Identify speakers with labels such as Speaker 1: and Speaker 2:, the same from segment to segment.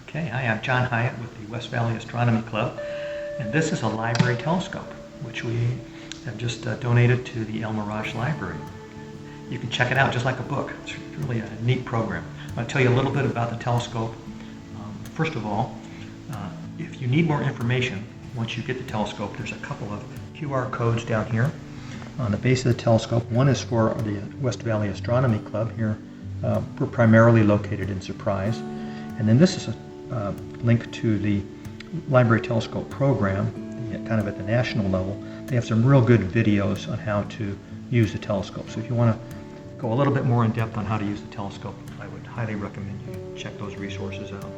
Speaker 1: Okay, hi, I'm John Hyatt with the West Valley Astronomy Club, and this is a library telescope, which we have just donated to the Mirage Library. You can check it out just like a book. It's really a neat program. I'm going to tell you a little bit about the telescope. First of all, if you need more information, once you get the telescope, there's a couple of QR codes down here on the base of the telescope. One is for the West Valley Astronomy Club here. We're primarily located in Surprise. And then this is a link to the Library Telescope program, kind of at the national level. They have some real good videos on how to use the telescope. So if you want to go a little bit more in depth on how to use the telescope, I would highly recommend you check those resources out.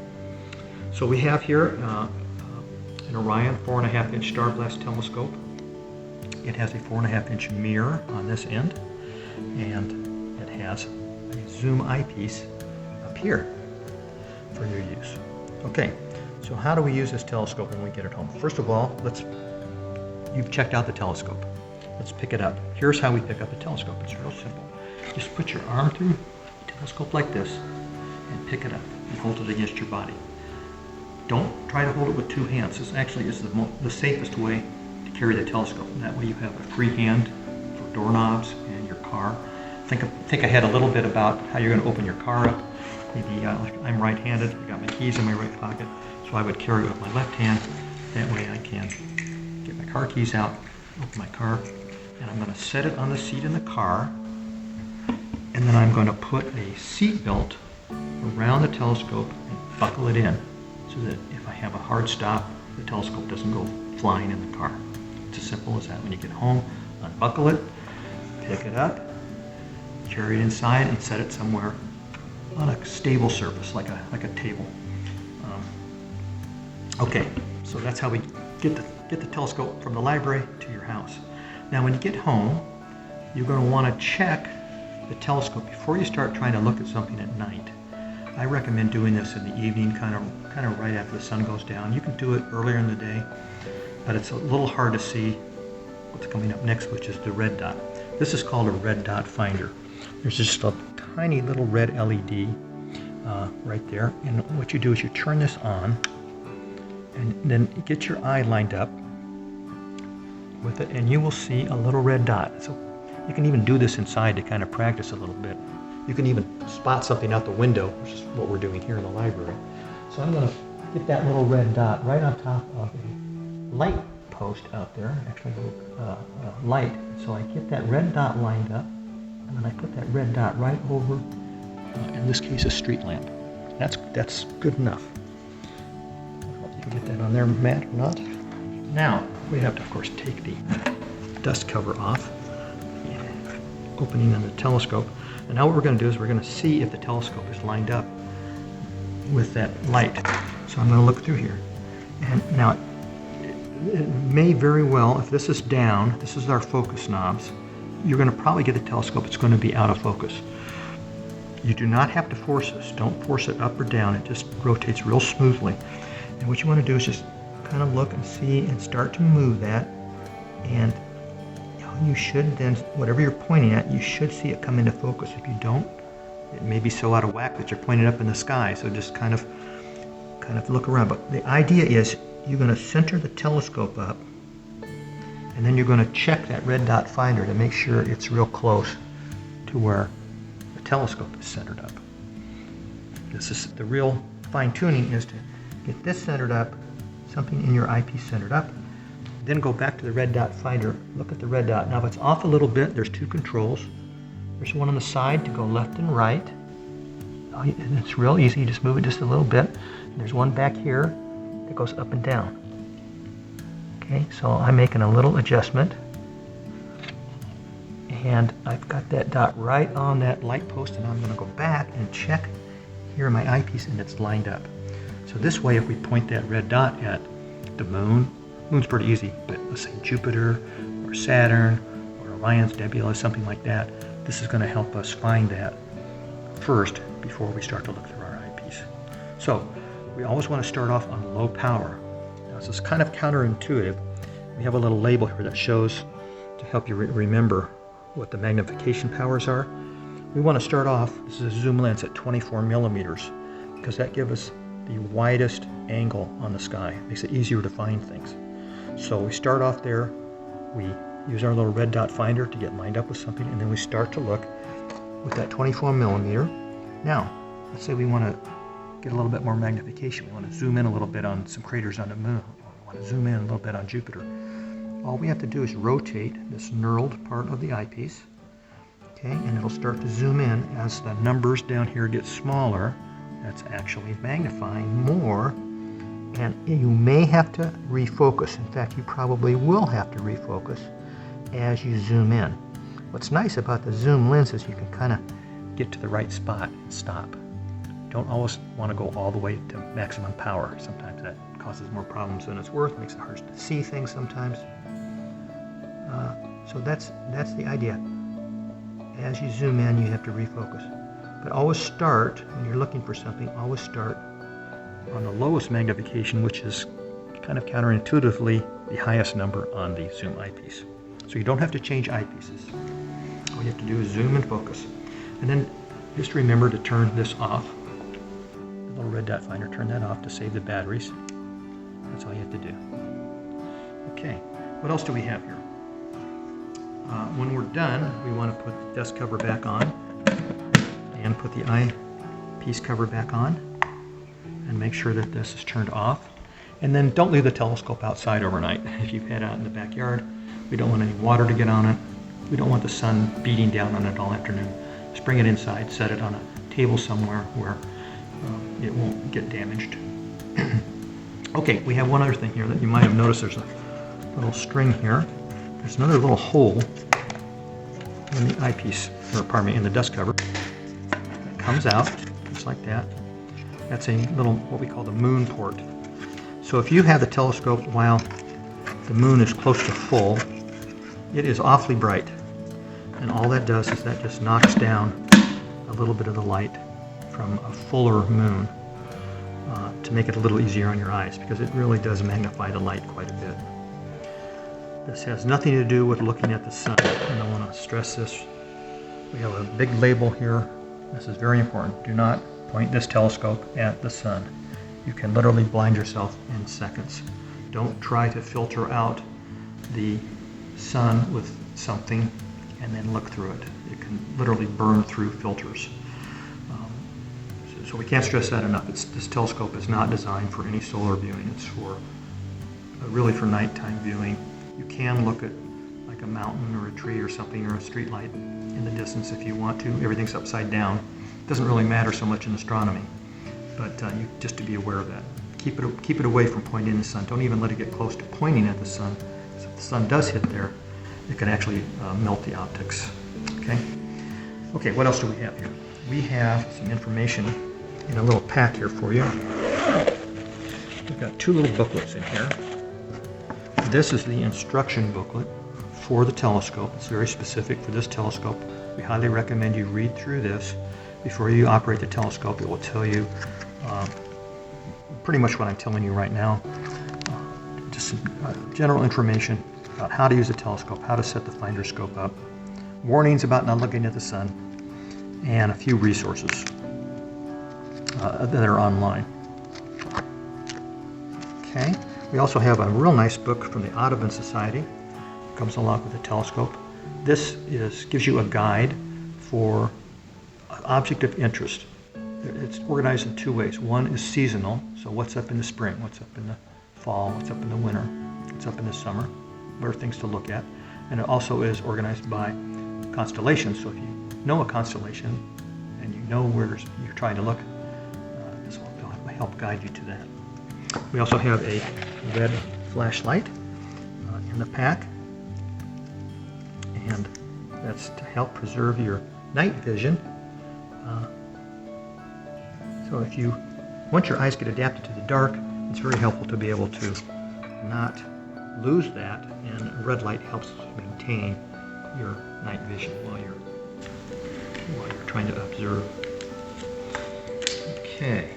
Speaker 1: So we have here an Orion 4.5-inch star blast telescope. It has a 4.5-inch mirror on this end, and it has a zoom eyepiece up here for your use. Okay, so how do we use this telescope when we get it home? First of all, you've checked out the telescope. Let's pick it up. Here's how we pick up a telescope. It's real simple. Just put your arm through the telescope like this and pick it up and hold it against your body. Don't try to hold it with two hands. This actually is the safest way to carry the telescope. And that way you have a free hand for doorknobs and your car. Think ahead a little bit about how you're going to open your car up. Maybe like I'm right-handed, I got my keys in my right pocket, so I would carry it with my left hand. That way I can get my car keys out, open my car, and I'm going to set it on the seat in the car, and then I'm going to put a seat belt around the telescope and buckle it in so that if I have a hard stop, the telescope doesn't go flying in the car. It's as simple as that. When you get home, unbuckle it, pick it up, carry it inside, and set it somewhere on a stable surface, like a table. Okay, so that's how we get the telescope from the library to your house. Now, when you get home, you're going to want to check the telescope before you start trying to look at something at night. I recommend doing this in the evening, kind of right after the sun goes down. You can do it earlier in the day, but it's a little hard to see what's coming up next, which is the red dot. This is called a red dot finder. There's just a tiny little red LED right there, and what you do is you turn this on and then get your eye lined up with it, and you will see a little red dot. So you can even do this inside to kind of practice a little bit. You can even spot something out the window, which is what we're doing here in the library. So I'm going to get that little red dot right on top of a light post out there, actually a light. So I get that red dot lined up, and then I put that red dot right over, in this case, a street lamp. That's good enough. You can get that on there, Matt, or not. Now, we have to, of course, take the dust cover off, opening on the telescope. And now what we're going to do is we're going to see if the telescope is lined up with that light. So I'm going to look through here. And now, it may very well, if this is down, this is our focus knobs, you're going to probably get the telescope, it's going to be out of focus. You do not have to force this. Don't force it up or down. It just rotates real smoothly. And what you want to do is just kind of look and see and start to move that. And you should then, whatever you're pointing at, you should see it come into focus. If you don't, it may be so out of whack that you're pointing up in the sky. So just kind of look around. But the idea is you're going to center the telescope up, and then you're going to check that red dot finder to make sure it's real close to where the telescope is centered up. This is the real fine tuning, is to get this centered up, something in your eyepiece centered up, then go back to the red dot finder, look at the red dot. Now if it's off a little bit, there's two controls. There's one on the side to go left and right. And it's real easy, you just move it just a little bit. And there's one back here that goes up and down. Okay, so I'm making a little adjustment, and I've got that dot right on that light post, and I'm going to go back and check here in my eyepiece, and it's lined up. So this way, if we point that red dot at the moon's pretty easy, but let's say Jupiter or Saturn or Orion's Nebula, something like that, this is going to help us find that first before we start to look through our eyepiece. So we always want to start off on low power. This is kind of counterintuitive. We have a little label here that shows to help you remember what the magnification powers are. We want to start off, this is a zoom lens at 24 millimeters, because that gives us the widest angle on the sky. It makes it easier to find things. So we start off there, we use our little red dot finder to get lined up with something, and then we start to look with that 24 millimeter. Now, let's say we want to get a little bit more magnification. We want to zoom in a little bit on some craters on the moon. We want to zoom in a little bit on Jupiter. All we have to do is rotate this knurled part of the eyepiece, okay, and it'll start to zoom in as the numbers down here get smaller. That's actually magnifying more, and you may have to refocus. In fact, you probably will have to refocus as you zoom in. What's nice about the zoom lens is you can kind of get to the right spot and stop. Don't always want to go all the way to maximum power. Sometimes that causes more problems than it's worth, makes it hard to see things sometimes. So that's the idea. As you zoom in, you have to refocus. But always start, when you're looking for something, always start on the lowest magnification, which is kind of counterintuitively the highest number on the zoom eyepiece. So you don't have to change eyepieces. All you have to do is zoom and focus. And then just remember to turn this off. The little red dot finder, turn that off to save the batteries. That's all you have to do. Okay, what else do we have here? When we're done, we want to put the desk cover back on and put the eyepiece cover back on and make sure that this is turned off. And then don't leave the telescope outside overnight. If you've had it out in the backyard, we don't want any water to get on it. We don't want the sun beating down on it all afternoon. Just bring it inside, set it on a table somewhere where it won't get damaged. Okay, we have one other thing here that you might have noticed. There's a little string here. There's another little hole in the eyepiece, or pardon me, in the dust cover. It comes out just like that. That's a little, what we call the moon port. So if you have the telescope while the moon is close to full, it is awfully bright. And all that does is that just knocks down a little bit of the light from a fuller moon to make it a little easier on your eyes, because it really does magnify the light quite a bit. This has nothing to do with looking at the sun, and I want to stress this. We have a big label here. This is very important. Do not point this telescope at the sun. You can literally blind yourself in seconds. Don't try to filter out the sun with something and then look through it. It can literally burn through filters. So we can't stress that enough. This telescope is not designed for any solar viewing. It's for really for nighttime viewing. You can look at like a mountain or a tree or something, or a street light in the distance if you want to. Everything's upside down. It doesn't really matter so much in astronomy, but you just to be aware of that. Keep it away from pointing at the sun. Don't even let it get close to pointing at the sun, because if the sun does hit there, it can actually melt the optics. Okay, what else do we have here? We have some information in a little pack here for you. We've got two little booklets in here. This is the instruction booklet for the telescope. It's very specific for this telescope. We highly recommend you read through this before you operate the telescope. It will tell you pretty much what I'm telling you right now. Just some general information about how to use a telescope, how to set the finder scope up, warnings about not looking at the sun, and a few resources that are online. Okay. We also have a real nice book from the Audubon Society. It comes along with the telescope. This gives you a guide for an object of interest. It's organized in two ways. One is seasonal, so what's up in the spring, what's up in the fall, what's up in the winter, what's up in the summer, what are things to look at. And it also is organized by constellations, so if you know a constellation and you know where you're trying to look, this will help guide you to that. We also have a red flashlight in the pack, and that's to help preserve your night vision. So if you, once your eyes get adapted to the dark, it's very helpful to be able to not lose that, and red light helps maintain your night vision while you're trying to observe. Okay.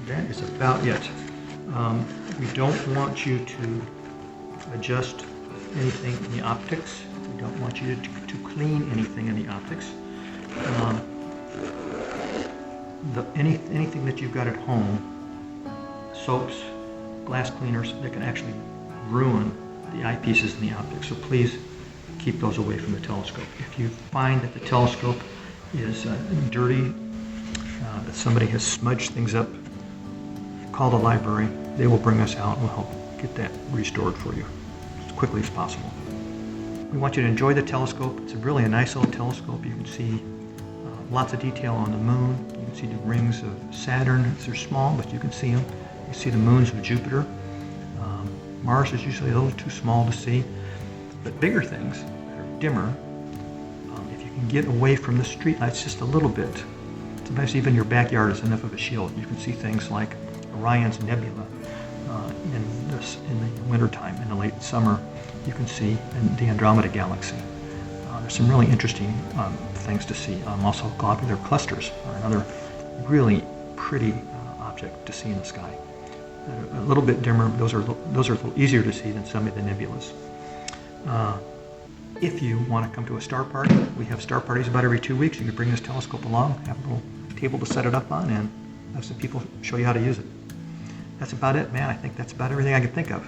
Speaker 1: That is about it. We don't want you to adjust anything in the optics. We don't want you to clean anything in the optics. anything that you've got at home, soaps, glass cleaners, that can actually ruin the eyepieces and the optics. So please keep those away from the telescope. If you find that the telescope is dirty, that somebody has smudged things up, call the library. They will bring us out and we'll help get that restored for you as quickly as possible. We want you to enjoy the telescope. It's really a nice little telescope. You can see lots of detail on the moon. You can see the rings of Saturn. They're small, but you can see them. You see the moons of Jupiter. Mars is usually a little too small to see. But bigger things that are dimmer, if you can get away from the street lights just a little bit, sometimes even your backyard is enough of a shield. You can see things like Orion's Nebula in the wintertime. In the late summer, you can see the Andromeda Galaxy. There's some really interesting things to see. Also, globular clusters are another really pretty object to see in the sky. A little bit dimmer. Those are a little easier to see than some of the nebulas. If you want to come to a star party, we have star parties about every 2 weeks. You can bring this telescope along, have a little table to set it up on, and have some people show you how to use it. That's about it, man. I think that's about everything I can think of.